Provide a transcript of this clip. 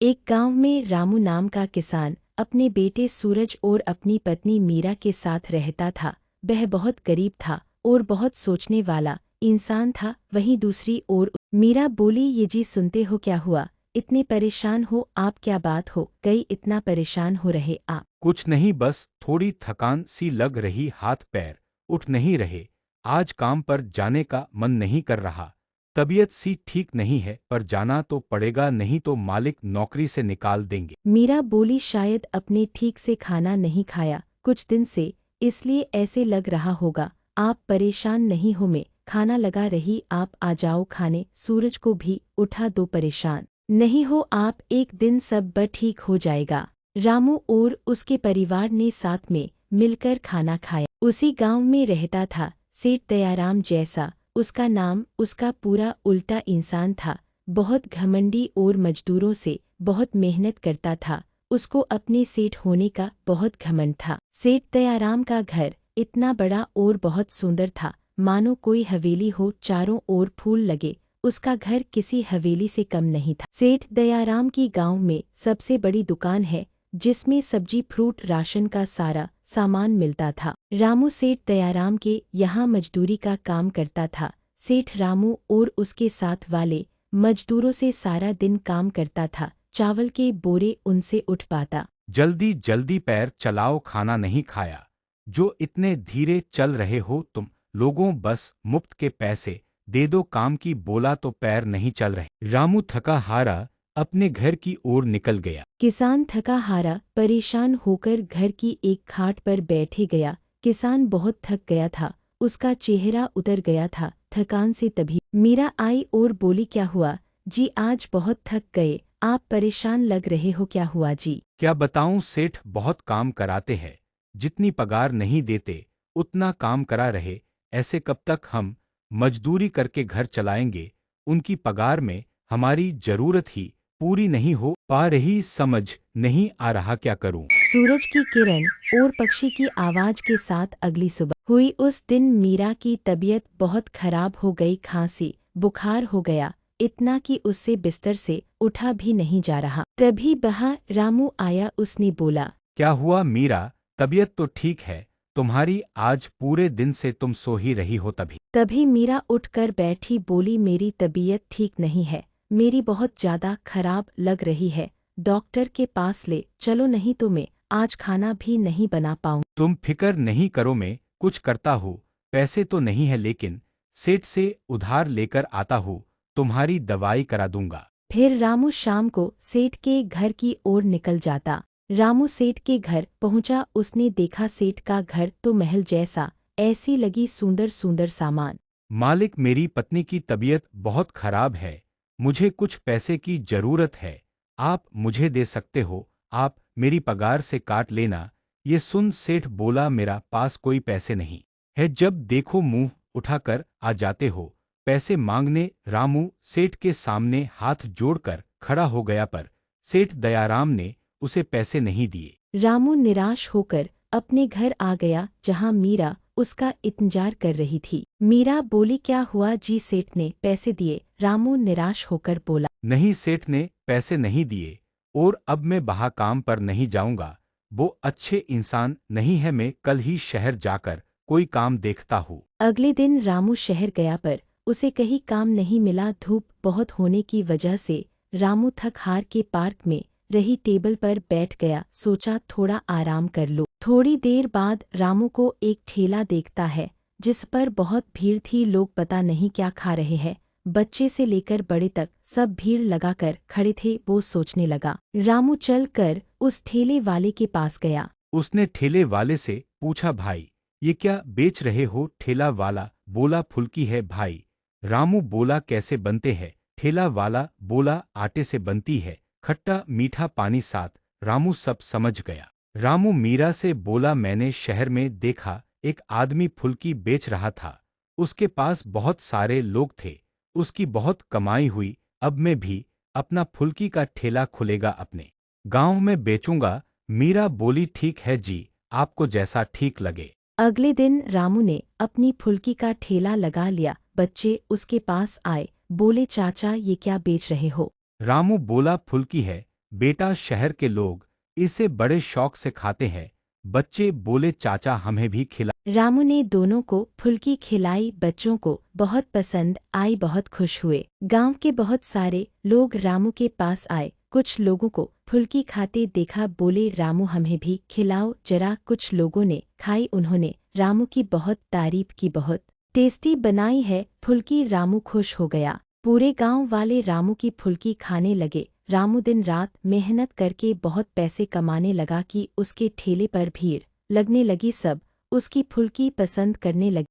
एक गांव में रामू नाम का किसान अपने बेटे सूरज और अपनी पत्नी मीरा के साथ रहता था। वह बहुत गरीब था और बहुत सोचने वाला इंसान था। वहीं दूसरी ओर मीरा बोली, ये जी सुनते हो क्या हुआ? इतने परेशान हो आप? क्या बात हो गई, इतना परेशान हो रहे आप? कुछ नहीं, बस थोड़ी थकान सी लग रही, हाथ पैर उठ नहीं रहे। आज काम पर जाने का मन नहीं कर रहा। तबीयत सी ठीक नहीं है, पर जाना तो पड़ेगा, नहीं तो मालिक नौकरी से निकाल देंगे। मीरा बोली, शायद अपने ठीक से खाना नहीं खाया कुछ दिन से, इसलिए ऐसे लग रहा होगा। आप परेशान नहीं हो, मैं खाना लगा रही, आप आ जाओ खाने। सूरज को भी उठा दो, परेशान नहीं हो आप, एक दिन सब ठीक हो जाएगा। रामू और उसके परिवार ने साथ में मिलकर खाना खाया। उसी गांव में रहता था सेठ दयाराम जैसा उसका नाम। उसका पूरा उल्टा इंसान था, बहुत घमंडी और मजदूरों से बहुत मेहनत करता था। उसको अपने सेठ होने का बहुत घमंड था। सेठ दयाराम का घर इतना बड़ा और बहुत सुंदर था, मानो कोई हवेली हो, चारों ओर फूल लगे। उसका घर किसी हवेली से कम नहीं था। सेठ दयाराम की गांव में सबसे बड़ी दुकान है, जिसमें सब्जी फ्रूट राशन का सारा सामान मिलता था। रामू सेठ दयाराम के यहाँ मजदूरी का काम करता था। सेठ रामू और उसके साथ वाले मजदूरों से सारा दिन काम करता था। चावल के बोरे उनसे उठ पाता। जल्दी जल्दी पैर चलाओ, खाना नहीं खाया। जो इतने धीरे चल रहे हो तुम लोगों, बस मुफ्त के पैसे दे दो काम की, बोला तो पैर नहीं चल रहे। रामू थका हारा अपने घर की ओर निकल गया। किसान थका हारा परेशान होकर घर की एक खाट पर बैठे गया। किसान बहुत थक गया था, उसका चेहरा उतर गया था थकान से। तभी मीरा आई और बोली, क्या हुआ जी, आज बहुत थक गए, आप परेशान लग रहे हो, क्या हुआ जी? क्या बताऊं, सेठ बहुत काम कराते हैं, जितनी पगार नहीं देते उतना काम करा रहे। ऐसे कब तक हम मजदूरी करके घर चलाएंगे? उनकी पगार में हमारी जरूरत ही पूरी नहीं हो पा रही, समझ नहीं आ रहा क्या करूं। सूरज की किरण और पक्षी की आवाज के साथ अगली सुबह हुई। उस दिन मीरा की तबीयत बहुत खराब हो गई, खांसी बुखार हो गया, इतना कि उससे बिस्तर से उठा भी नहीं जा रहा। तभी वहाँ रामू आया। उसने बोला, क्या हुआ मीरा, तबीयत तो ठीक है तुम्हारी? आज पूरे दिन से तुम सो ही रही हो। तभी मीरा उठकर बैठी, बोली, मेरी तबीयत ठीक नहीं है, मेरी बहुत ज्यादा खराब लग रही है, डॉक्टर के पास ले चलो, नहीं तो मैं आज खाना भी नहीं बना पाऊँ। तुम फिकर नहीं करो, मैं कुछ करता हूँ। पैसे तो नहीं है, लेकिन सेठ से उधार लेकर आता हूँ, तुम्हारी दवाई करा दूंगा। फिर रामू शाम को सेठ के घर की ओर निकल जाता। रामू सेठ के घर पहुंचा। उसने देखा सेठ का घर तो महल जैसा, ऐसी लगी सुंदर सुंदर सामान। मालिक, मेरी पत्नी की तबीयत बहुत खराब है, मुझे कुछ पैसे की जरूरत है, आप मुझे दे सकते हो? आप मेरी पगार से काट लेना। ये सुन सेठ बोला, मेरा पास कोई पैसे नहीं है, जब देखो मुंह उठाकर आ जाते हो पैसे मांगने। रामू सेठ के सामने हाथ जोड़कर खड़ा हो गया, पर सेठ दयाराम ने उसे पैसे नहीं दिए। रामू निराश होकर अपने घर आ गया, जहां मीरा उसका इंतजार कर रही थी। मीरा बोली, क्या हुआ जी, सेठ ने पैसे दिए? रामू निराश होकर बोला, नहीं, सेठ ने पैसे नहीं दिए, और अब मैं वहाँ काम पर नहीं जाऊंगा। वो अच्छे इंसान नहीं है, मैं कल ही शहर जाकर कोई काम देखता हूँ। अगले दिन रामू शहर गया, पर उसे कहीं काम नहीं मिला। धूप बहुत होने की वजह से रामू थक हार के पार्क में रही टेबल पर बैठ गया। सोचा थोड़ा आराम कर लो। थोड़ी देर बाद रामू को एक ठेला देखता है, जिस पर बहुत भीड़ थी। लोग पता नहीं क्या खा रहे हैं, बच्चे से लेकर बड़े तक सब भीड़ लगाकर खड़े थे। वो सोचने लगा। रामू चल कर उस ठेले वाले के पास गया। उसने ठेले वाले से पूछा, भाई ये क्या बेच रहे हो? ठेला वाला बोला, फुल्की है भाई। रामू बोला, कैसे बनते हैं? ठेला वाला बोला, आटे से बनती है, खट्टा मीठा पानी साथ। रामू सब समझ गया। रामू मीरा से बोला, मैंने शहर में देखा एक आदमी फुल्की बेच रहा था, उसके पास बहुत सारे लोग थे, उसकी बहुत कमाई हुई। अब मैं भी अपना फुल्की का ठेला खुलेगा, अपने गांव में बेचूंगा। मीरा बोली, ठीक है जी, आपको जैसा ठीक लगे। अगले दिन रामू ने अपनी फुल्की का ठेला लगा लिया। बच्चे उसके पास आए, बोले, चाचा ये क्या बेच रहे हो? रामू बोला, फुल्की है बेटा शहर के लोग इसे बड़े शौक से खाते हैं। बच्चे बोले चाचा हमें भी खिला। रामू ने दोनों को फुल्की खिलाई, बच्चों को बहुत पसंद आई, बहुत खुश हुए। गांव के बहुत सारे लोग रामू के पास आए, कुछ लोगों को फुल्की खाते देखा, बोले रामू हमें भी खिलाओ जरा। कुछ लोगों ने खाई, उन्होंने रामू की बहुत तारीफ की, बहुत टेस्टी बनाई है फुल्की। रामू खुश हो गया। पूरे गांव वाले रामू की फुल्की खाने लगे। रामू दिन रात मेहनत करके बहुत पैसे कमाने लगा कि उसके ठेले पर भीड़ लगने लगी, सब उसकी फुल्की पसंद करने लगे।